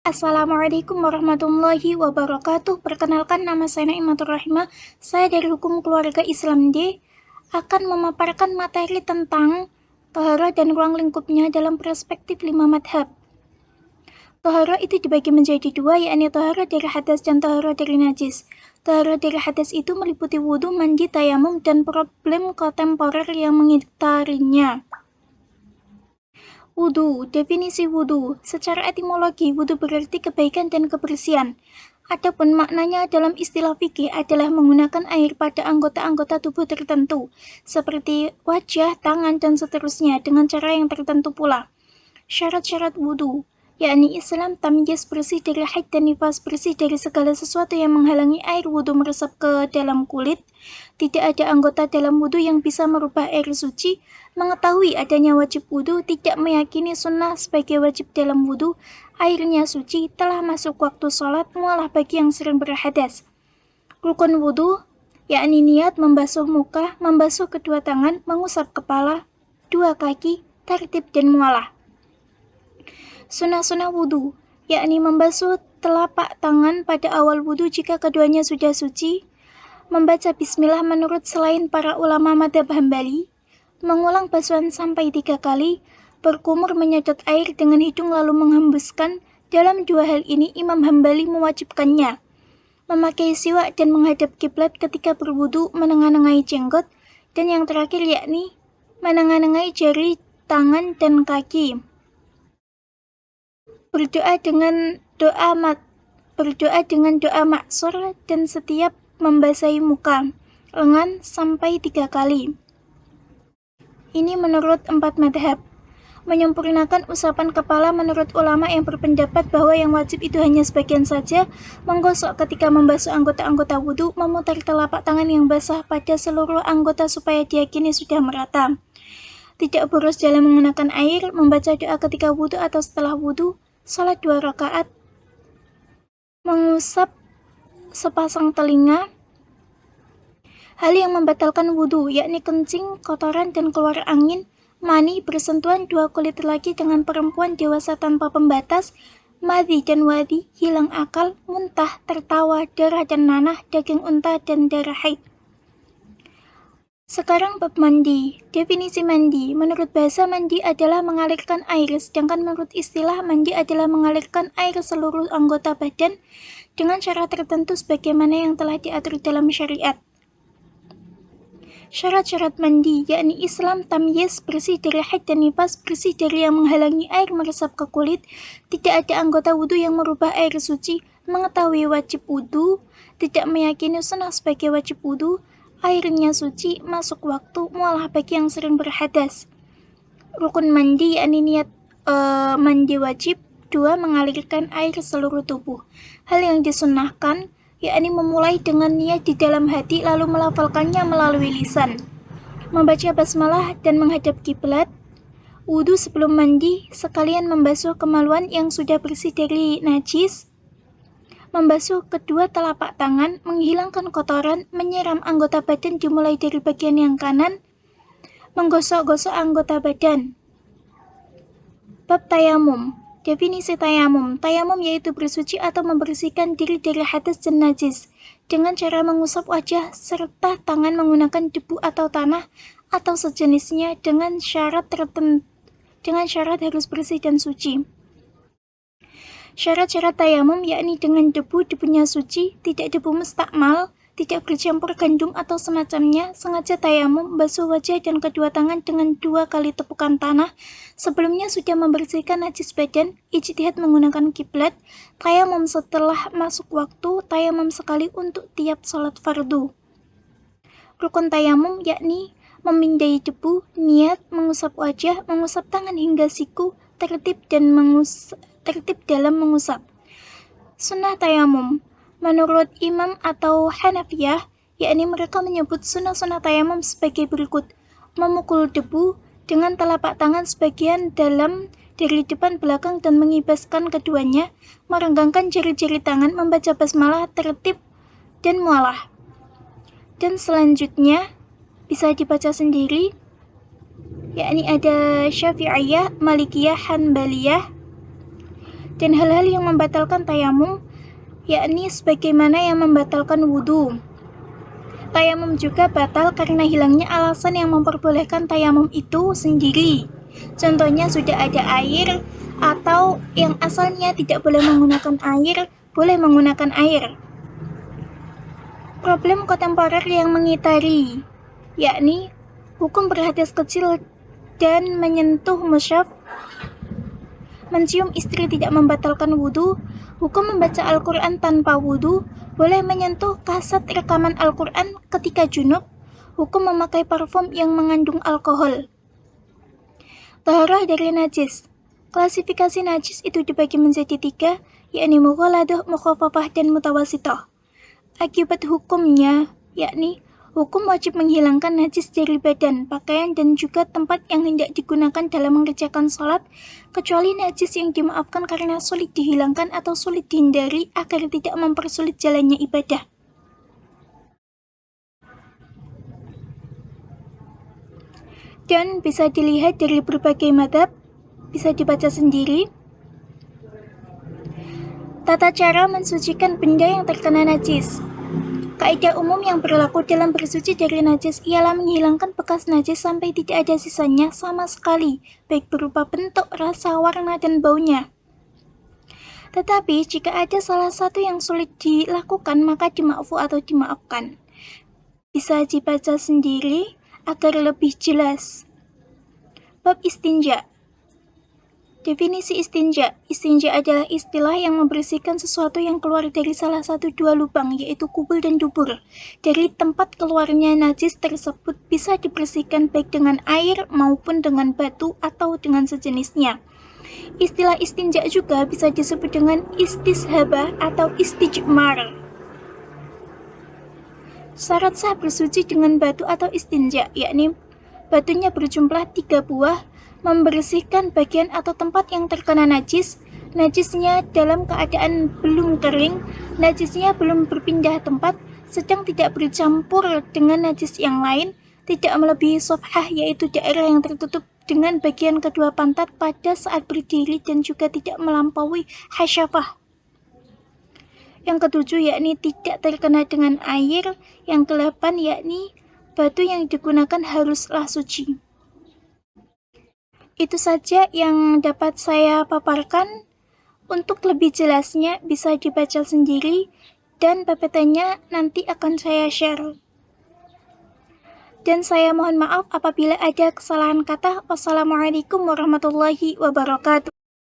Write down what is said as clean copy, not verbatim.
Assalamualaikum warahmatullahi wabarakatuh. Perkenalkan, nama saya Naimatur Rahimah. Saya dari Hukum Keluarga Islam D akan memaparkan materi tentang tohara dan ruang lingkupnya dalam perspektif 5 madhab. Tohara itu dibagi menjadi dua, yakni tohara dari hadas dan tohara dari najis. Tohara dari hadas itu meliputi wudhu, mandi, tayamum, dan problem kontemporer yang mengitarinya. Wudhu. Definisi wudhu. Secara etimologi, wudhu berarti kebaikan dan kebersihan. Adapun maknanya dalam istilah fikih adalah menggunakan air pada anggota-anggota tubuh tertentu, seperti wajah, tangan, dan seterusnya, dengan cara yang tertentu pula. Syarat-syarat wudhu, yakni Islam tamyiz, bersih dari haid dan nifas, bersih dari segala sesuatu yang menghalangi air wudhu meresap ke dalam kulit, tidak ada anggota dalam wudhu yang bisa merubah air suci, mengetahui adanya wajib wudhu, tidak meyakini sunnah sebagai wajib dalam wudhu, airnya suci, telah masuk waktu sholat, mualah bagi yang sering berhadas. Rukun wudhu, yakni niat membasuh muka, membasuh kedua tangan, mengusap kepala, dua kaki, tertib dan mualah. Sunnah-sunnah wudhu, yakni membasuh telapak tangan pada awal wudhu jika keduanya sudah suci, membaca bismillah menurut selain para ulama madhab Hambali, mengulang basuhan sampai 3 kali, berkumur menyedot air dengan hidung lalu menghembuskan. Dalam dua hal ini Imam Hambali mewajibkannya. Memakai siwak dan menghadap kiblat ketika berwudhu, menengahi jenggot, dan yang terakhir yakni menengahi jari tangan dan kaki. Berdoa dengan doa maksur dan setiap membasahi muka, lengan sampai 3 kali. Ini menurut 4 madhab. Menyempurnakan usapan kepala menurut ulama yang berpendapat bahwa yang wajib itu hanya sebagian saja, menggosok ketika membasuh anggota-anggota wudhu, memutar telapak tangan yang basah pada seluruh anggota supaya diyakini sudah merata, tidak boros dalam menggunakan air, membaca doa ketika wudhu atau setelah wudhu, salat 2 rakaat, mengusap sepasang telinga. Hal yang membatalkan wudhu, yakni kencing, kotoran, dan keluar angin, mani, bersentuhan dua kulit laki dengan perempuan dewasa tanpa pembatas, madhi dan wadi, hilang akal, muntah, tertawa, darah dan nanah, daging unta, dan darah haid. Sekarang bab mandi. Definisi mandi. Menurut bahasa, mandi adalah mengalirkan air, sedangkan menurut istilah, mandi adalah mengalirkan air seluruh anggota badan dengan cara tertentu sebagaimana yang telah diatur dalam syariat. Syarat-syarat mandi, yakni Islam tamyiz, bersih dari haid dan nifas, bersih dari yang menghalangi air meresap ke kulit, tidak ada anggota wudhu yang merubah air suci, mengetahui wajib wudhu, tidak meyakini sunnah sebagai wajib wudhu, airnya suci, masuk waktu, mualah bagi yang sering berhadas. Rukun mandi, yakni niat mandi wajib. 2. Mengalirkan air seluruh tubuh. Hal yang disunnahkan, yakni memulai dengan niat di dalam hati lalu melafalkannya melalui lisan, membaca basmalah dan menghadap kiblat. Wudhu sebelum mandi, sekalian membasuh kemaluan yang sudah bersih dari najis, membasuh kedua telapak tangan, menghilangkan kotoran, menyiram anggota badan dimulai dari bagian yang kanan, menggosok-gosok anggota badan. Bab tayamum. Definisi tayamum. Tayamum yaitu bersuci atau membersihkan diri dari hadas dan najis dengan cara mengusap wajah serta tangan menggunakan debu atau tanah atau sejenisnya dengan syarat harus bersih dan suci. Syarat-syarat tayamum yakni dengan debunya suci, tidak debu mustakmal, tidak bercampur gandum atau semacamnya, sengaja tayamum, basuh wajah dan kedua tangan dengan 2 kali tepukan tanah, sebelumnya sudah membersihkan najis badan, ijtihad menggunakan kiblat, tayamum setelah masuk waktu, tayamum sekali untuk tiap sholat fardu. Rukun tayamum yakni memindai debu, niat, mengusap wajah, mengusap tangan hingga siku, tertib dalam mengusap. Sunnah tayamum. Menurut Imam atau Hanafiyah, yakni mereka menyebut sunnah-sunnah tayamum sebagai berikut: memukul debu dengan telapak tangan sebagian dalam dari depan belakang dan mengibaskan keduanya, merenggangkan jari-jari tangan, membaca basmalah, tertib, dan mualah. Dan selanjutnya bisa dibaca sendiri, yakni ada Syafi'iyah, Malikiyah, Hanbaliyah. Dan hal-hal yang membatalkan tayamum, yakni sebagaimana yang membatalkan wudhu. Tayamum juga batal karena hilangnya alasan yang memperbolehkan tayamum itu sendiri. Contohnya sudah ada air, atau yang asalnya tidak boleh menggunakan air, boleh menggunakan air. Problem kontemporer yang mengitari, yakni hukum berhadas kecil dan menyentuh mushaf, mencium istri tidak membatalkan wudhu, hukum membaca Al-Quran tanpa wudhu, boleh menyentuh kaset rekaman Al-Quran ketika junub, hukum memakai parfum yang mengandung alkohol. Taharah dari najis. Klasifikasi najis itu dibagi menjadi 3, yakni mughaladah, mukhafafah, dan mutawasithah. Akibat hukumnya, yakni hukum wajib menghilangkan najis dari badan, pakaian, dan juga tempat yang hendak digunakan dalam mengerjakan sholat, kecuali najis yang dimaafkan karena sulit dihilangkan atau sulit dihindari agar tidak mempersulit jalannya ibadah. Dan bisa dilihat dari berbagai mazhab, bisa dibaca sendiri. Tata cara mensucikan benda yang terkena najis. Kaidah umum yang berlaku dalam bersuci dari najis ialah menghilangkan bekas najis sampai tidak ada sisanya sama sekali, baik berupa bentuk, rasa, warna, dan baunya. Tetapi jika ada salah satu yang sulit dilakukan, maka dima'fu atau dimaafkan. Bisa dibaca sendiri agar lebih jelas. Bab istinja. Definisi istinja. Istinja adalah istilah yang membersihkan sesuatu yang keluar dari salah satu dua lubang, yaitu kubul dan dubur. Dari tempat keluarnya najis tersebut bisa dibersihkan baik dengan air maupun dengan batu atau dengan sejenisnya. Istilah istinja juga bisa disebut dengan istishabah atau istijmar. Syarat sah bersuci dengan batu atau istinja, yakni batunya berjumlah 3 buah, membersihkan bagian atau tempat yang terkena najis, najisnya dalam keadaan belum kering, najisnya belum berpindah tempat, sedang tidak bercampur dengan najis yang lain, tidak melebihi sofhah yaitu daerah yang tertutup dengan bagian kedua pantat pada saat berdiri, dan juga tidak melampaui hasyafah. Yang ketujuh yakni tidak terkena dengan air. Yang ke-8 yakni batu yang digunakan haruslah suci. Itu saja yang dapat saya paparkan. Untuk lebih jelasnya bisa dibaca sendiri, dan PPT-nya nanti akan saya share. Dan saya mohon maaf apabila ada kesalahan kata. Wassalamualaikum warahmatullahi wabarakatuh.